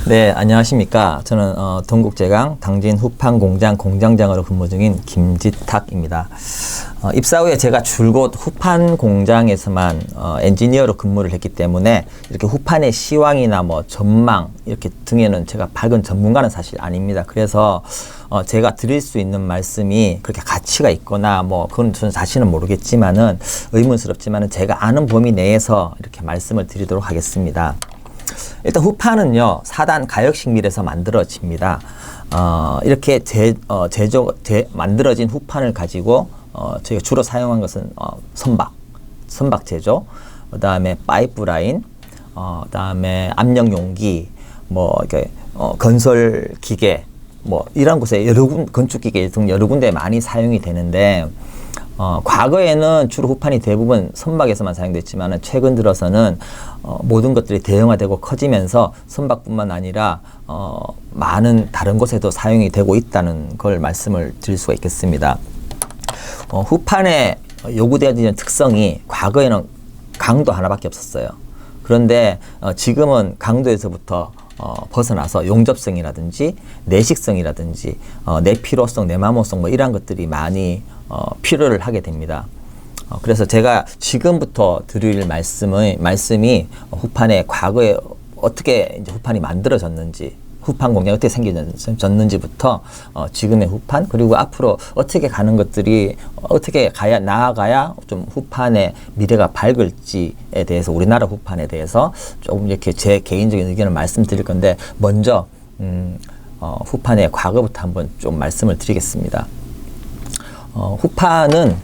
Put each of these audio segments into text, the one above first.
네, 안녕하십니까. 저는 동국제강 당진 후판 공장 공장장으로 근무 중인 김지탁입니다. 입사 후에 제가 줄곧 후판 공장에서만 엔지니어로 근무를 했기 때문에 이렇게 후판의 시황이나 뭐 전망 이렇게 등에는 제가 밝은 전문가는 사실 아닙니다. 그래서 제가 드릴 수 있는 말씀이 그렇게 가치가 있거나 뭐 그건 저는 자신은 모르겠지만은 의문스럽지만은 제가 아는 범위 내에서 이렇게 말씀을 드리도록 하겠습니다. 일단 후판은요 4단 가역식 밀에서 만들어집니다. 이렇게 만들어진 후판을 가지고 저희가 주로 사용한 것은 선박 제조, 그 다음에 파이프라인, 그 다음에 압력 용기, 뭐 이렇게 건설 기계, 뭐 이런 곳에 건축 기계 등 여러 군데 많이 사용이 되는데. 과거에는 주로 후판이 대부분 선박에서만 사용됐지만 최근 들어서는 모든 것들이 대형화되고 커지면서 선박뿐만 아니라 많은 다른 곳에도 사용이 되고 있다는 걸 말씀을 드릴 수가 있겠습니다. 후판에 요구되어지는 특성이 과거에는 강도 하나밖에 없었어요. 그런데 지금은 강도에서부터 벗어나서 용접성이라든지 내식성이라든지 내피로성, 내마모성 뭐 이런 것들이 많이 필요를 하게 됩니다. 그래서 제가 지금부터 드릴 말씀이 후판의 과거에 어떻게 이제 후판이 만들어졌는지, 후판 공장이 어떻게 생겨졌는지부터 지금의 후판, 그리고 앞으로 어떻게 가는 것들이 어떻게 나아가야 좀 후판의 미래가 밝을지에 대해서, 우리나라 후판에 대해서 조금 이렇게 제 개인적인 의견을 말씀드릴 건데, 먼저 후판의 과거부터 한번 좀 말씀을 드리겠습니다. 후판은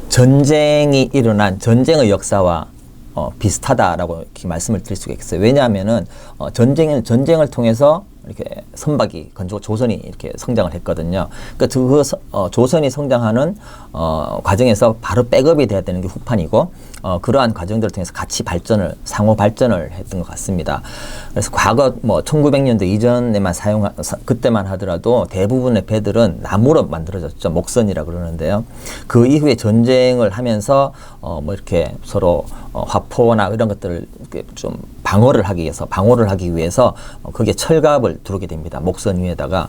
전쟁이 일어난 전쟁의 역사와 비슷하다라고 이렇게 말씀을 드릴 수가 있어요. 왜냐하면은 전쟁을 통해서 이렇게 선박이 조선이 이렇게 성장을 했거든요. 그러니까 조선이 성장하는 과정에서 바로 백업이 돼야 되는 게 후판이고, 그러한 과정들을 통해서 같이 상호 발전을 했던 것 같습니다. 그래서 과거 뭐 1900년대 이전에만 그때만 하더라도 대부분의 배들은 나무로 만들어졌죠. 목선이라 그러는데요. 그 이후에 전쟁을 하면서 뭐 이렇게 서로 화포나 이런 것들을 좀 방어를 하기 위해서 거기에 철갑을 두르게 됩니다. 목선 위에다가.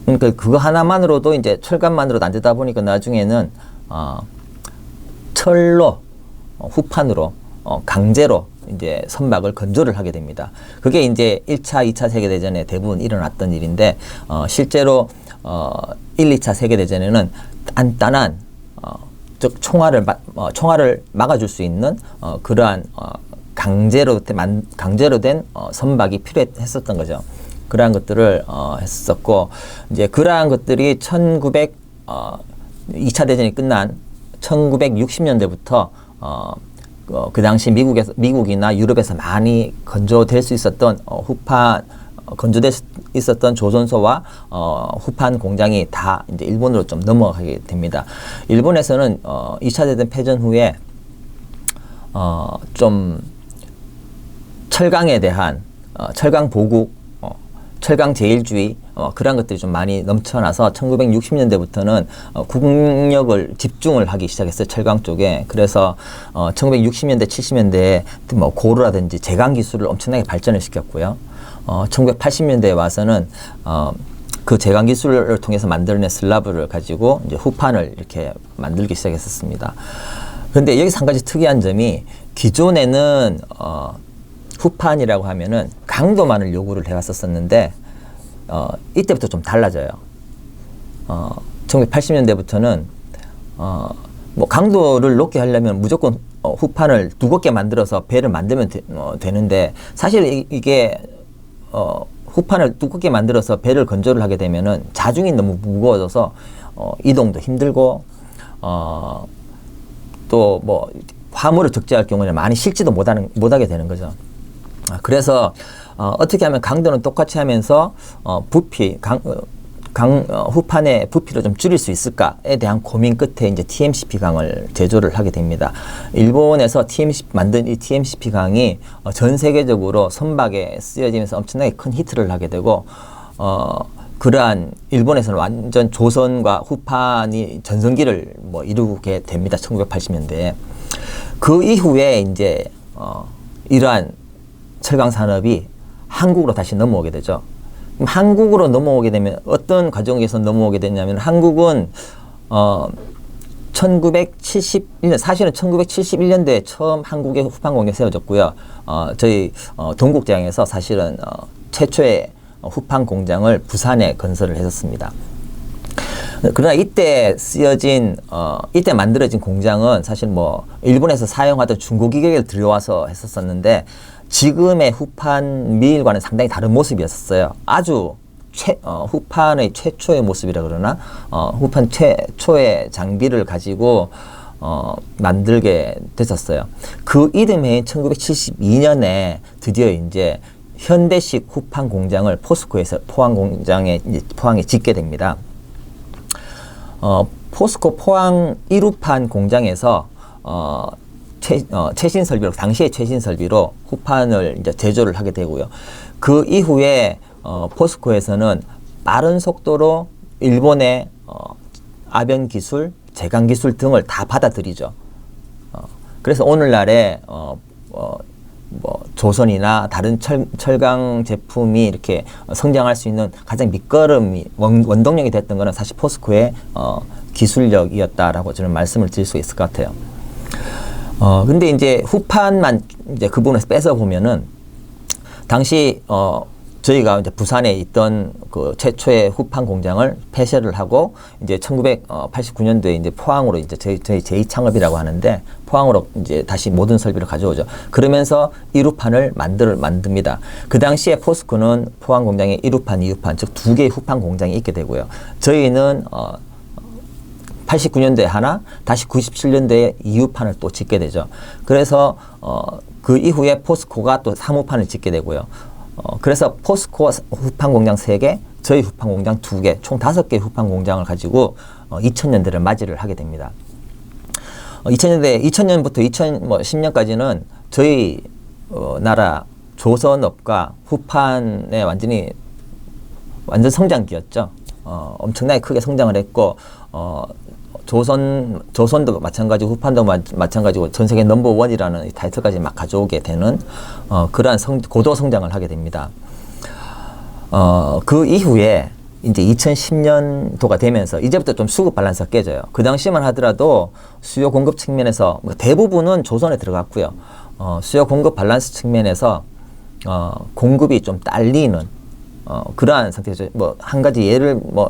그러니까 그거 하나만으로도 이제 철갑만으로도 안 되다 보니까 나중에는 철로 후판으로 강제로 이제 선박을 건조를 하게 됩니다. 그게 이제 1차, 2차 세계대전에 대부분 일어났던 일인데, 실제로 1, 2차 세계대전에는 단단한 즉 총알을 막아줄 수 있는 그러한 강제로 된 선박이 필요했었던 거죠. 그러한 것들을 했었고, 이제 그러한 것들이 2차 대전이 끝난 1960년대부터 그 당시 미국이나 유럽에서 많이 건조될 수 있었던 건조될 수 있었던 조선소와 후판 공장이 다 이제 일본으로 좀 넘어가게 됩니다. 일본에서는 2차 대전 패전 후에 좀 철강에 대한 철강 보국, 철강 제일주의 그런 것들이 좀 많이 넘쳐나서 1960년대부터는 국력을 집중을 하기 시작했어요. 철강 쪽에. 그래서 1960년대, 70년대에 뭐 고루라든지 제강 기술을 엄청나게 발전을 시켰고요. 1980년대에 와서는 그 제강 기술을 통해서 만들어낸 슬라브를 가지고 이제 후판을 이렇게 만들기 시작했었습니다. 그런데 여기서 한 가지 특이한 점이, 기존에는 후판이라고 하면은 강도만을 요구를 해왔었는데 이때부터 좀 달라져요. 1980년대부터는 뭐 강도를 높게 하려면 무조건 후판을 두껍게 만들어서 배를 만들면 되는데, 사실 이게 후판을 두껍게 만들어서 배를 건조를 하게 되면은 자중이 너무 무거워져서 이동도 힘들고 또 뭐 화물을 적재할 경우에는 많이 실지도 못하게 되는 거죠. 그래서 어떻게 하면 강도는 똑같이 하면서 후판의 부피를 좀 줄일 수 있을까에 대한 고민 끝에 이제 TMCP 강을 제조를 하게 됩니다. 일본에서 만든 이 TMCP 강이 전 세계적으로 선박에 쓰여지면서 엄청나게 큰 히트를 하게 되고, 그러한 일본에서는 완전 조선과 후판이 전성기를 뭐 이루게 됩니다. 1980년대에. 그 이후에 이제 이러한 철강 산업이 한국으로 다시 넘어오게 되죠. 그럼 한국으로 넘어오게 되면 어떤 과정에서 넘어오게 되냐면 한국은 1971년, 사실은 1971년도에 처음 한국의 후판 공장이 세워졌고요. 저희 동국대학에서 사실은 최초의 후판 공장을 부산에 건설을 했었습니다. 그러나 이때 이때 만들어진 공장은 사실 뭐 일본에서 사용하던 중고 기계를 들여와서 했었었는데 지금의 후판 미일과는 상당히 다른 모습이었어요. 아주 후판의 최초의 모습이라 그러나 후판 최초의 장비를 가지고 만들게 됐었어요. 그 이듬해인 1972년에 드디어 이제 현대식 후판 공장을 포스코에서 포항에 짓게 됩니다. 포스코 포항 1후판 공장에서 최신 설비로, 당시의 최신 설비로 후판을 이제 제조를 하게 되고요. 그 이후에 포스코에서는 빠른 속도로 일본의 아변 기술, 제강 기술 등을 다 받아들이죠. 그래서 오늘날에 뭐 조선이나 다른 철강 제품이 이렇게 성장할 수 있는 가장 밑거름이 원동력이 됐던 것은 사실 포스코의 기술력이었다라고 저는 말씀을 드릴 수 있을 것 같아요. 근데 이제 후판만 이제 그 부분에서 뺏어 보면은 당시 저희가 이제 부산에 있던 그 최초의 후판 공장을 폐쇄를 하고 이제 1989년도에 이제 포항으로 이제 저희 제2창업이라고 하는데 포항으로 이제 다시 모든 설비를 가져오죠. 그러면서 1후판을 만듭니다. 그 당시에 포스코는 포항 공장에 1후판, 2후판 즉 두 개의 후판 공장이 있게 되고요. 저희는 89년도에 하나, 다시 97년도에 2후판을 또 짓게 되죠. 그래서 그 이후에 포스코가 또 3후판을 짓게 되고요. 그래서 포스코 후판 공장 3개, 저희 후판 공장 2개, 총 5개의 후판 공장을 가지고 2000년대를 맞이를 하게 됩니다. 2000년부터 2010년까지는 저희 나라 조선업과 후판의 완전 성장기였죠. 엄청나게 크게 성장을 했고 조선도 마찬가지고 후판도 마찬가지고 전 세계 넘버원이라는 타이틀까지 막 가져오게 되는 그러한 고도 성장을 하게 됩니다. 그 이후에 이제 2010년도가 되면서 이제부터 좀 수급 밸런스가 깨져요. 그 당시만 하더라도 수요 공급 측면에서 대부분은 조선에 들어갔고요. 수요 공급 밸런스 측면에서 공급이 좀 딸리는 그러한 상태죠. 뭐 한 가지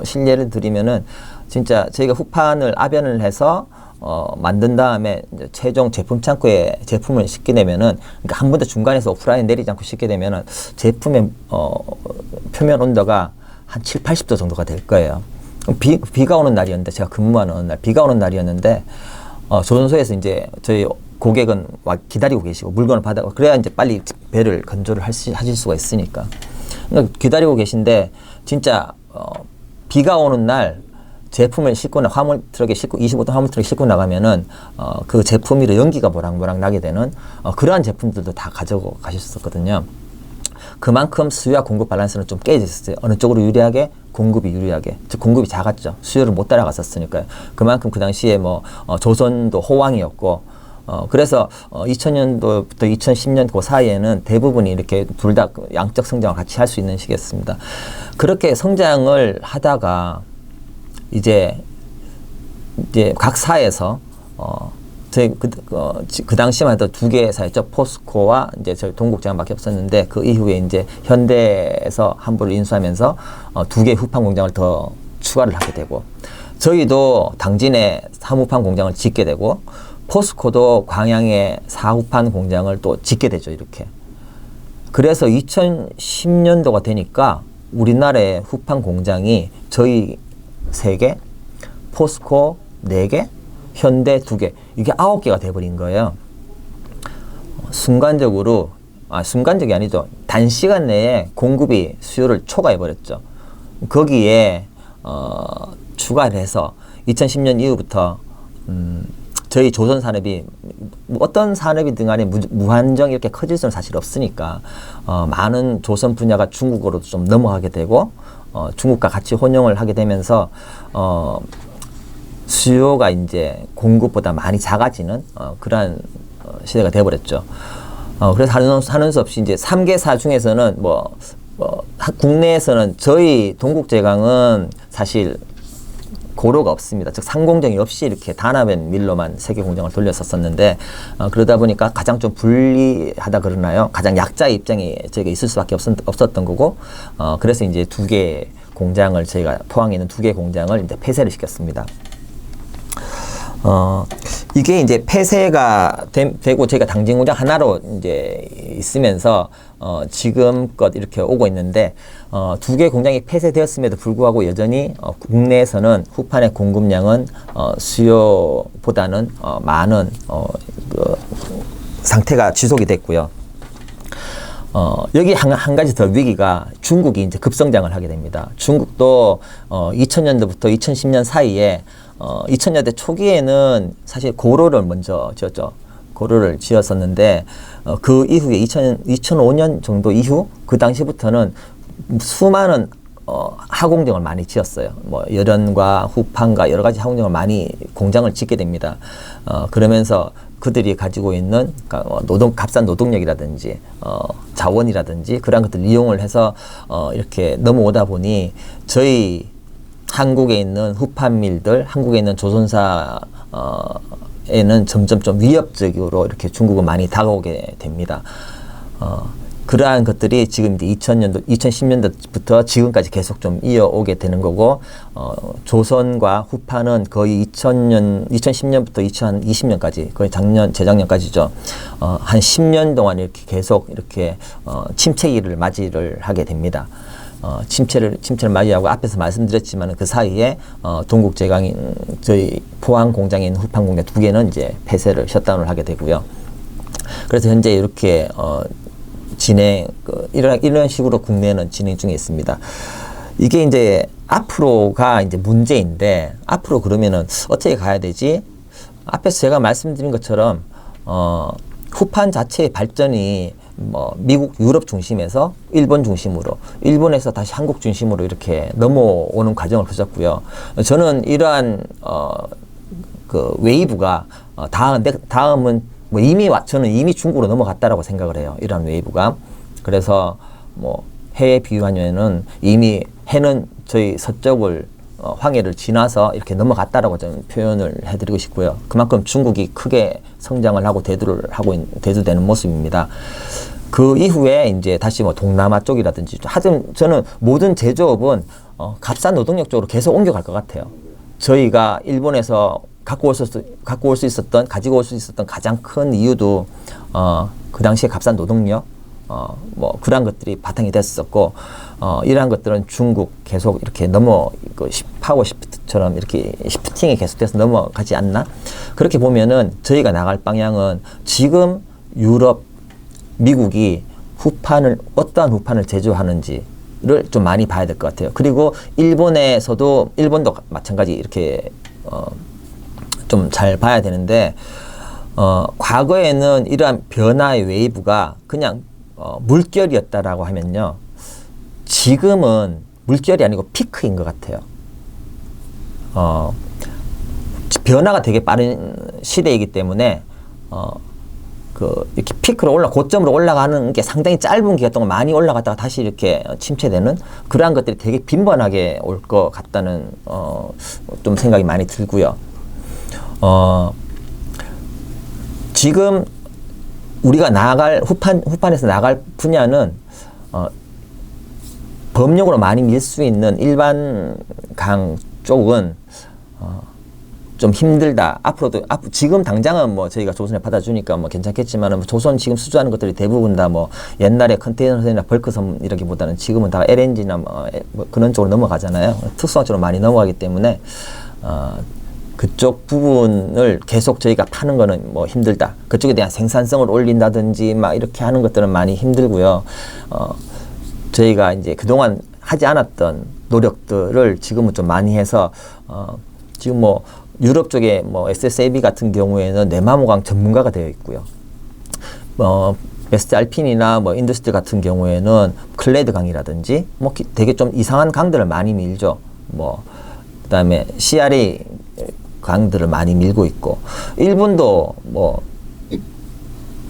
실례를 드리면은 진짜 저희가 후판을 아변을 해서 만든 다음에 이제 최종 제품 창고에 제품을 싣게 되면은 그러니까 한 번도 중간에서 오프라인 내리지 않고 싣게 되면은 제품의 표면 온도가 한 7, 80도 정도가 될 거예요. 비가 오는 날이었는데 제가 근무하는 어느 날 비가 오는 날이었는데 조선소에서 이제 저희 고객은 와 기다리고 계시고 물건을 받아고 그래야 이제 빨리 배를 건조를 하실 수가 있으니까 그러니까 기다리고 계신데 진짜 비가 오는 날 제품을 싣고 화물 트럭에 싣고 25톤 화물 트럭에 싣고 나가면은 그 제품 위로 연기가 모락모락 나게 되는 그러한 제품들도 다 가지고 가셨었거든요. 그만큼 수요와 공급 밸런스는 좀 깨졌어요. 어느 쪽으로 유리하게? 공급이 유리하게. 즉 공급이 작았죠. 수요를 못 따라갔었으니까요. 그만큼 그 당시에 뭐 조선도 호황이었고 그래서 2000년도부터 2010년 그 사이에는 대부분이 이렇게 둘 다 양적 성장을 같이 할 수 있는 시기였습니다. 그렇게 성장을 하다가 이제 각 사에서 저희 그 당시만 해도 2개의 회사였죠. 포스코와 이제 저희 동국제약밖에 없었는데 그 이후에 이제 현대에서 함부를 인수하면서 2개의 후판 공장을 더 추가를 하게 되고 저희도 당진에 3후판 공장을 짓게 되고 포스코도 광양에 4후판 공장을 또 짓게 되죠. 이렇게. 그래서 2010년도가 되니까 우리나라의 후판 공장이 저희 3개, 포스코 4개, 현대 2개, 이게 9개가 돼버린 거예요. 순간적이 아니죠. 단시간 내에 공급이 수요를 초과해버렸죠. 거기에 추가를 해서 2010년 이후부터 저희 조선 산업이 어떤 산업이든 간에 무한정 이렇게 커질 수는 사실 없으니까 많은 조선 분야가 중국으로도 좀 넘어가게 되고 중국과 같이 혼용을 하게 되면서 수요가 이제 공급보다 많이 작아지는 그러한 시대가 되어버렸죠. 그래서 하는 수 없이 이제 3개사 중에서는 국내에서는 저희 동국제강은 사실 고로가 없습니다. 즉 상공정이 없이 이렇게 단합엔 밀로만 3개 공장을 돌렸었는데 그러다 보니까 가장 좀 불리하다 그러나요? 가장 약자의 입장이 저희가 있을 수밖에 없었던 거고 그래서 이제 2개 공장을 저희가 포항에 있는 2개 공장을 이제 폐쇄를 시켰습니다. 이게 이제 폐쇄가 되고 저희가 당진 공장 하나로 이제 있으면서 지금껏 이렇게 오고 있는데 2개 공장이 폐쇄되었음에도 불구하고 여전히 국내에서는 후판의 공급량은 수요보다는 많은 상태가 지속이 됐고요. 여기 한 가지 더 위기가 중국이 이제 급성장을 하게 됩니다. 중국도 2000년도부터 2010년 사이에 2000년대 초기에는 사실 고로를 먼저 지었죠. 고로를 지었었는데 그 이후에 2005년 정도 이후 그 당시부터는 수많은 하공정을 많이 지었어요. 여련과 후판과 여러 가지 하공정을 많이 공장을 짓게 됩니다. 그러면서 그들이 가지고 있는 값싼 노동력이라든지 자원이라든지 그런 것들 이용을 해서 이렇게 넘어오다 보니 저희 한국에 있는 후판밀들, 한국에 있는 조선사에는 점점 좀 위협적으로 이렇게 중국은 많이 다가오게 됩니다. 그러한 것들이 지금 이제 2010년도부터 지금까지 계속 좀 이어오게 되는 거고, 조선과 후판은 거의 2010년부터 2020년까지, 거의 재작년까지죠. 한 10년 동안 이렇게 계속 이렇게, 침체기를 맞이를 하게 됩니다. 침체를 맞이하고 앞에서 말씀드렸지만 그 사이에, 동국제강인, 저희 포항 공장에 있는 후판 공장 2개는 이제 폐쇄를, 셧다운을 하게 되고요. 그래서 현재 이렇게, 이런 식으로 국내는 진행 중에 있습니다. 이게 이제 앞으로가 이제 문제인데, 앞으로 그러면은 어떻게 가야 되지? 앞에서 제가 말씀드린 것처럼, 후판 자체의 발전이 미국, 유럽 중심에서 일본 중심으로, 일본에서 다시 한국 중심으로 이렇게 넘어오는 과정을 거쳤고요. 저는 이러한, 그 웨이브가, 다음은 저는 이미 중국으로 넘어갔다라고 생각을 해요. 이런 웨이브가. 그래서 해에 비유하면은 이미 해는 저희 서쪽을 황해를 지나서 이렇게 넘어갔다라고 저는 표현을 해드리고 싶고요. 그만큼 중국이 크게 성장을 하고 대두되는 모습입니다. 그 이후에 이제 다시 동남아 쪽이라든지 하여튼 저는 모든 제조업은 값싼 노동력 쪽으로 계속 옮겨갈 것 같아요. 저희가 일본에서 가지고 올 수 있었던 가장 큰 이유도, 그 당시에 값싼 노동력, 그런 것들이 바탕이 됐었고, 이러한 것들은 중국 계속 이렇게 파워 시프트처럼 이렇게 시프팅이 계속돼서 넘어가지 않나? 그렇게 보면은 저희가 나갈 방향은 지금 유럽, 미국이 어떠한 후판을 제조하는지를 좀 많이 봐야 될 것 같아요. 그리고 일본도 마찬가지 이렇게, 좀 잘 봐야 되는데, 과거에는 이러한 변화의 웨이브가 그냥 물결이었다라고 하면요, 지금은 물결이 아니고 피크인 것 같아요. 변화가 되게 빠른 시대이기 때문에 이렇게 피크로 고점으로 올라가는 게 상당히 짧은 기간 동안 많이 올라갔다가 다시 이렇게 침체되는 그러한 것들이 되게 빈번하게 올 것 같다는 좀 생각이 많이 들고요. 지금 우리가 후판에서 나갈 분야는, 법령으로 많이 밀 수 있는 일반 강 쪽은, 좀 힘들다. 지금 당장은 저희가 조선에 받아주니까 괜찮겠지만, 조선 지금 수주하는 것들이 대부분 다 옛날에 컨테이너선이나 벌크선 이라기보다는 지금은 다 LNG나 그런 쪽으로 넘어가잖아요. 특수한 쪽으로 많이 넘어가기 때문에, 그쪽 부분을 계속 저희가 파는 거는 힘들다. 그쪽에 대한 생산성을 올린다든지 이렇게 하는 것들은 많이 힘들고요. 저희가 이제 그동안 하지 않았던 노력들을 지금은 좀 많이 해서, 지금 유럽 쪽에 SSAB 같은 경우에는 네마모강 전문가가 되어 있고요. 베스트 알핀이나 인더스트 같은 경우에는 클레드 강이라든지 되게 좀 이상한 강들을 많이 밀죠. 그다음에 CRA, 강들을 많이 밀고 있고, 일본도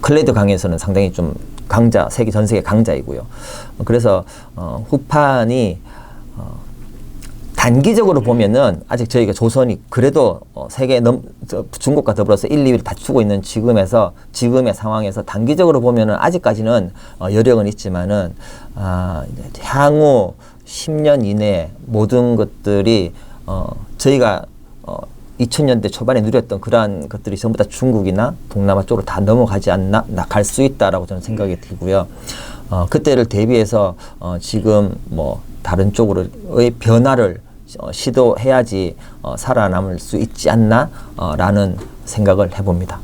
클레드 강에서는 상당히 좀 강자, 전 세계 강자이고요. 그래서 후판이 단기적으로 보면은 아직 저희가 조선이 그래도 세계 중국과 더불어서 1, 2위를 다투고 있는 지금의 상황에서 단기적으로 보면은 아직까지는 여력은 있지만은 향후 10년 이내에 모든 것들이 저희가 2000년대 초반에 누렸던 그러한 것들이 전부 다 중국이나 동남아 쪽으로 다 넘어가지 않나, 갈 수 있다라고 저는 생각이 들고요. 그때를 대비해서 지금 뭐 다른 쪽으로의 변화를 시도해야지 살아남을 수 있지 않나 라는 생각을 해봅니다.